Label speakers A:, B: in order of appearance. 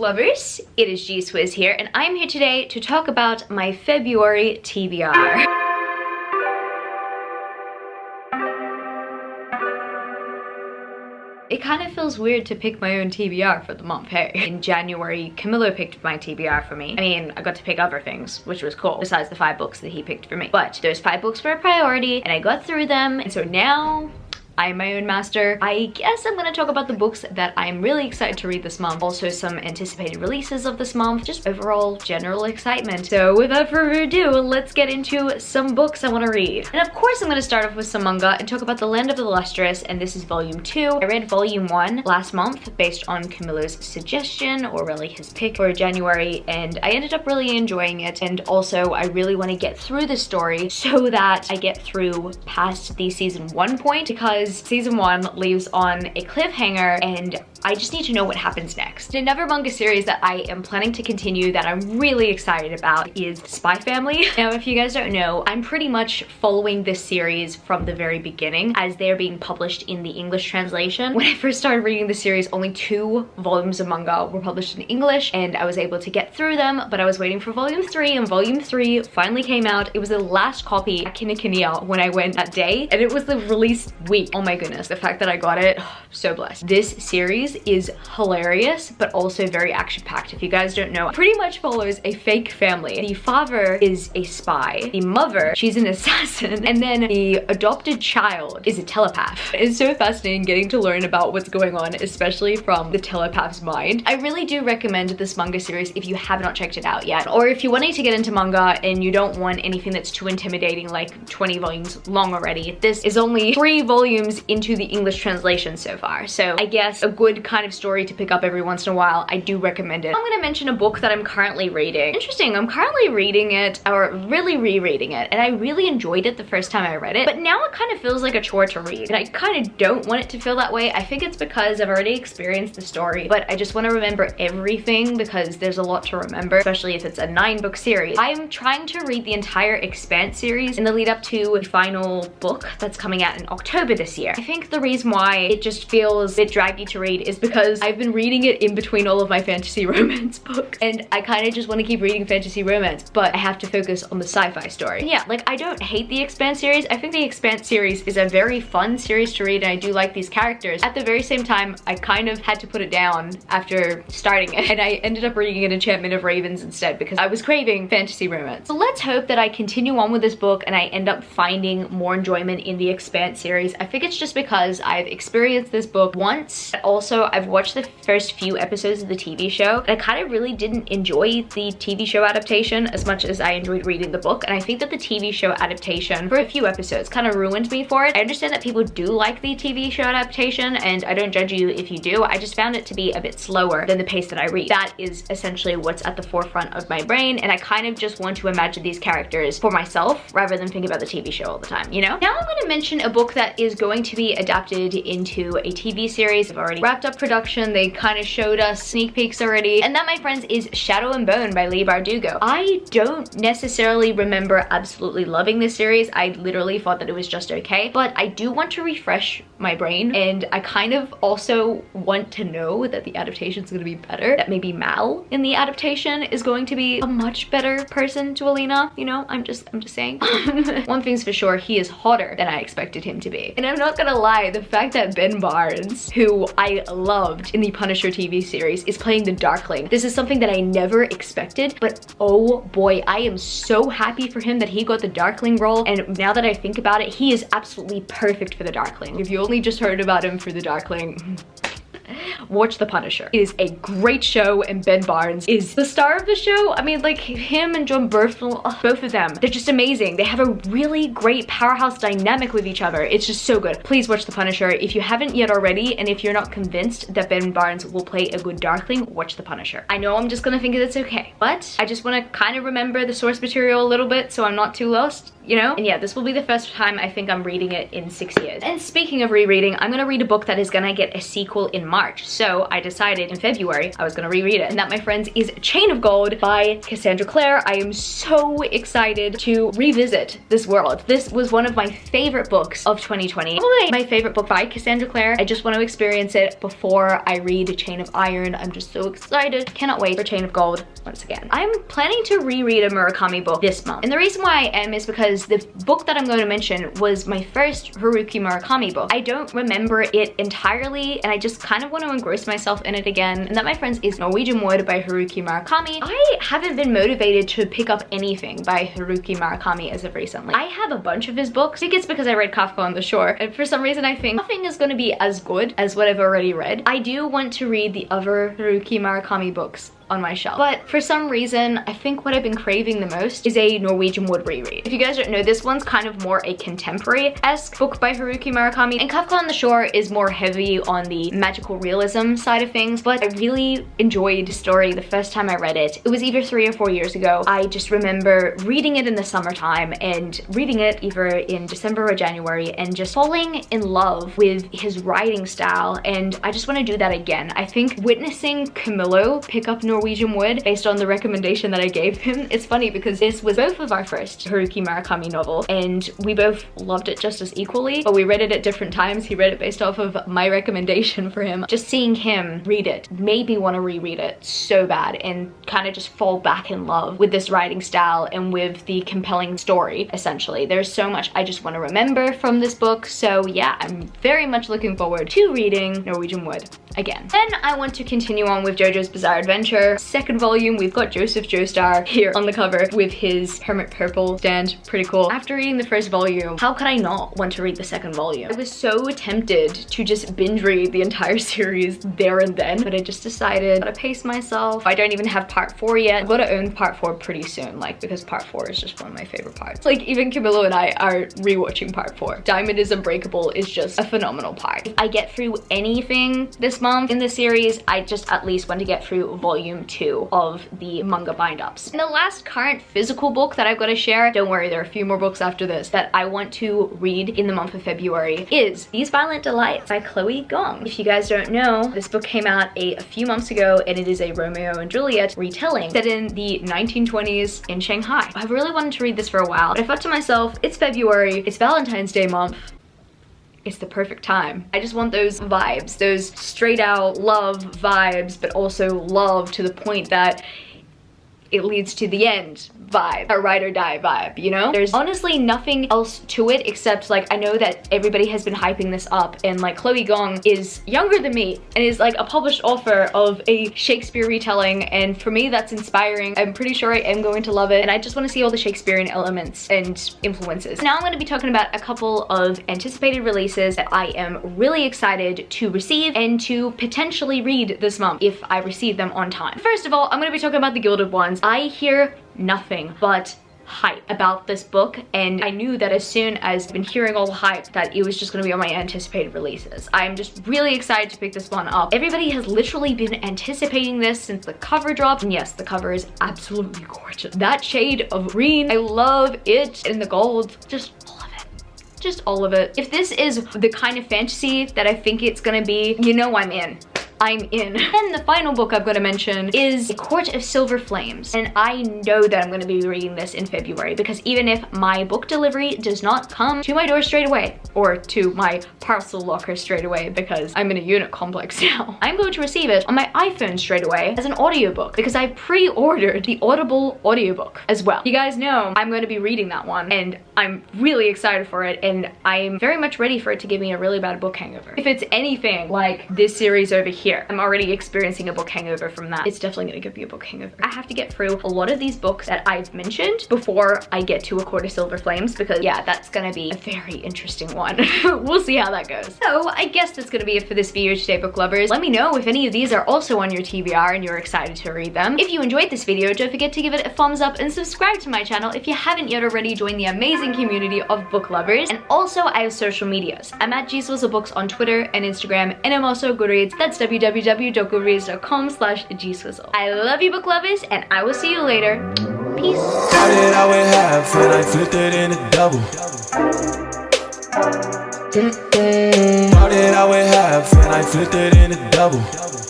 A: lovers, it is GSwiz here, and I'm here today to talk about my February TBR. It kind of feels weird to pick my own TBR for the month, hey? In January, Camillo picked my TBR for me. I mean, I got to pick other things, which was cool, besides the 5 books that he picked for me. But those 5 books were a priority, and I got through them, and so now I'm my own master. I guess I'm gonna talk about the books that I'm really excited to read this month. Also some anticipated releases of this month, just overall general excitement. So without further ado, let's get into some books I wanna read. And of course I'm gonna start off with some manga and talk about The Land of the Lustrous, and this is volume 2. I read volume 1 last month based on Camillo's suggestion, or really his pick for January, and I ended up really enjoying it. And also I really wanna get through the story so that I get through past the season 1 point, because season 1 leaves on a cliffhanger and I just need to know what happens next. Another manga series that I am planning to continue that I'm really excited about is Spy Family. Now, if you guys don't know, I'm pretty much following this series from the very beginning as they're being published in the English translation. When I first started reading the series, only 2 volumes of manga were published in English and I was able to get through them, but I was waiting for volume 3 and volume 3 finally came out. It was the last copy at Kinokuniya when I went that day and it was the release week. Oh my goodness, the fact that I got it, so blessed. This series is hilarious, but also very action-packed. If you guys don't know, it pretty much follows a fake family. The father is a spy, the mother, she's an assassin, and then the adopted child is a telepath. It's so fascinating getting to learn about what's going on, especially from the telepath's mind. I really do recommend this manga series if you have not checked it out yet, or if you're wanting to get into manga and you don't want anything that's too intimidating, like 20 volumes long already. This is only 3 volumes into the English translation so far, so I guess a good kind of story to pick up every once in a while. I do recommend it. I'm gonna mention a book that I'm currently reading. Interesting, I'm currently reading it, or really rereading it, and I really enjoyed it the first time I read it, but now it kind of feels like a chore to read, and I kind of don't want it to feel that way. I think it's because I've already experienced the story, but I just want to remember everything because there's a lot to remember, especially if it's a 9-book series. I'm trying to read the entire Expanse series in the lead up to the final book that's coming out in October this year. I think the reason why it just feels a bit draggy to read is because I've been reading it in between all of my fantasy romance books, and I kind of just want to keep reading fantasy romance, but I have to focus on the sci-fi story. Yeah, like I don't hate the Expanse series. I think the Expanse series is a very fun series to read and I do like these characters. At the very same time, I kind of had to put it down after starting it, and I ended up reading an Enchantment of Ravens instead because I was craving fantasy romance. So let's hope that I continue on with this book and I end up finding more enjoyment in the Expanse series. I think it's just because I've experienced this book once. Also, I've watched the first few episodes of the TV show and I kind of really didn't enjoy the TV show adaptation as much as I enjoyed reading the book, and I think that the TV show adaptation for a few episodes kind of ruined me for it. I understand that people do like the TV show adaptation and I don't judge you if you do. I just found it to be a bit slower than the pace that I read. That is essentially what's at the forefront of my brain, and I kind of just want to imagine these characters for myself rather than think about the TV show all the time, you know? Now I'm going to mention a book that is going to be adapted into a TV series. I've already wrapped up production. They kind of showed us sneak peeks already, and that, my friends, is Shadow and Bone by Leigh Bardugo. I don't necessarily remember absolutely loving this series. I literally thought that it was just okay, but I do want to refresh my brain, and I kind of also want to know that the adaptation is going to be better, that maybe Mal in the adaptation is going to be a much better person to Alina, you know? I'm just saying. One thing's for sure, he is hotter than I expected him to be, and I'm not gonna lie, the fact that Ben Barnes, who I loved in the Punisher TV series, is playing the Darkling. This is something that I never expected, but oh boy, I am so happy for him that he got the Darkling role, and now that I think about it, he is absolutely perfect for the Darkling. If you only just heard about him for the Darkling, watch The Punisher. It is a great show and Ben Barnes is the star of the show. I mean, like, him and John Berthel, both of them, they're just amazing. They have a really great powerhouse dynamic with each other. It's just so good. Please watch The Punisher if you haven't yet already, and if you're not convinced that Ben Barnes will play a good Darkling, watch The Punisher. I know I'm just gonna think it's okay, but I just want to kind of remember the source material a little bit so I'm not too lost. you know? And yeah, this will be the first time I think I'm reading it in 6 years. And speaking of rereading, I'm gonna read a book that is gonna get a sequel in March. So I decided in February I was gonna reread it. And that, my friends, is Chain of Gold by Cassandra Clare. I am so excited to revisit this world. This was one of my favorite books of 2020. Probably my favorite book by Cassandra Clare. I just want to experience it before I read Chain of Iron. I'm just so excited. Cannot wait for Chain of Gold once again. I'm planning to reread a Murakami book this month. And the reason why I am is because the book that I'm going to mention was my first Haruki Murakami book. I don't remember it entirely, and I just kind of want to engross myself in it again. And that, my friends, is Norwegian Wood by Haruki Murakami. I haven't been motivated to pick up anything by Haruki Murakami as of recently. I have a bunch of his books. I think it's because I read Kafka on the Shore, and for some reason I think nothing is going to be as good as what I've already read. I do want to read the other Haruki Murakami books on my shelf, but for some reason I think what I've been craving the most is a Norwegian Wood reread. If you guys don't know, this one's kind of more a contemporary-esque book by Haruki Murakami, and Kafka on the Shore is more heavy on the magical realism side of things, but I really enjoyed the story the first time I read it. It was either 3 or 4 years ago. I just remember reading it in the summertime and reading it either in December or January and just falling in love with his writing style, and I just want to do that again. I think witnessing Camillo pick up Norwegian Wood based on the recommendation that I gave him. It's funny because this was both of our first Haruki Murakami novels, and we both loved it just as equally, but we read it at different times. He read it based off of my recommendation for him. Just seeing him read it made me want to reread it so bad and kind of just fall back in love with this writing style and with the compelling story, essentially. There's so much I just want to remember from this book, so yeah, I'm very much looking forward to reading Norwegian Wood again. Then I want to continue on with Jojo's Bizarre Adventure. Second volume, we've got Joseph Joestar here on the cover with his Hermit Purple stand. Pretty cool. After reading the first volume, how could I not want to read the second volume? I was so tempted to just binge read the entire series there and then, but I just decided I gotta pace myself. I don't even have part 4 yet. I've gotta own part 4 pretty soon, like, because part 4 is just one of my favorite parts. Like, even Camillo and I are rewatching part 4. Diamond is Unbreakable is just a phenomenal part. If I get through anything this month in the series, I just at least want to get through volume 2 of the manga bind-ups. And the last current physical book that I've got to share, don't worry, there are a few more books after this that I want to read in the month of February, is These Violent Delights by Chloe Gong. If you guys don't know, this book came out a few months ago, and it is a Romeo and Juliet retelling set in the 1920s in Shanghai. I've really wanted to read this for a while, but I thought to myself, it's February, it's Valentine's Day month, it's the perfect time. I just want those vibes, those straight out love vibes, but also love to the point that it leads to the end vibe, a ride or die vibe, you know? There's honestly nothing else to it except, like, I know that everybody has been hyping this up, and like Chloe Gong is younger than me and is like a published author of a Shakespeare retelling, and for me that's inspiring. I'm pretty sure I am going to love it, and I just want to see all the Shakespearean elements and influences. Now I'm going to be talking about a couple of anticipated releases that I am really excited to receive and to potentially read this month if I receive them on time. First of all, I'm going to be talking about the Gilded Ones. I hear nothing but hype about this book, and I knew that as soon as I've been hearing all the hype that it was just going to be on my anticipated releases. I'm just really excited to pick this one up. Everybody has literally been anticipating this since the cover dropped, and yes, the cover is absolutely gorgeous. That shade of green, I love it, and the gold, just all of it. If this is the kind of fantasy that I think it's gonna be, you know I'm in. I'm in. And the final book I'm going to mention is A Court of Silver Flames. And I know that I'm going to be reading this in February, because even if my book delivery does not come to my door straight away, or to my parcel locker straight away, because I'm in a unit complex now, I'm going to receive it on my iPhone straight away as an audiobook, because I pre-ordered the Audible audiobook as well. You guys know I'm going to be reading that one, and I'm really excited for it, and I'm very much ready for it to give me a really bad book hangover. If it's anything like this series over here, I'm already experiencing a book hangover from that. It's definitely gonna give me a book hangover. I have to get through a lot of these books that I've mentioned before I get to A Court of Silver Flames, because yeah, that's gonna be a very interesting one. We'll see how that goes. So I guess that's gonna be it for this video today, book lovers. Let me know if any of these are also on your TBR and you're excited to read them. If you enjoyed this video, don't forget to give it a thumbs up and subscribe to my channel if you haven't yet already. Join the amazing community of book lovers. And also I have social medias. I'm at gswizzelbooks on Twitter and Instagram, and I'm also Goodreads. That's www.goodreads.com/gswizzle. I love you, book lovers, and I will see you later. Peace.
B: Started out with half and I flipped it into double. Started out with half and I flipped it into double.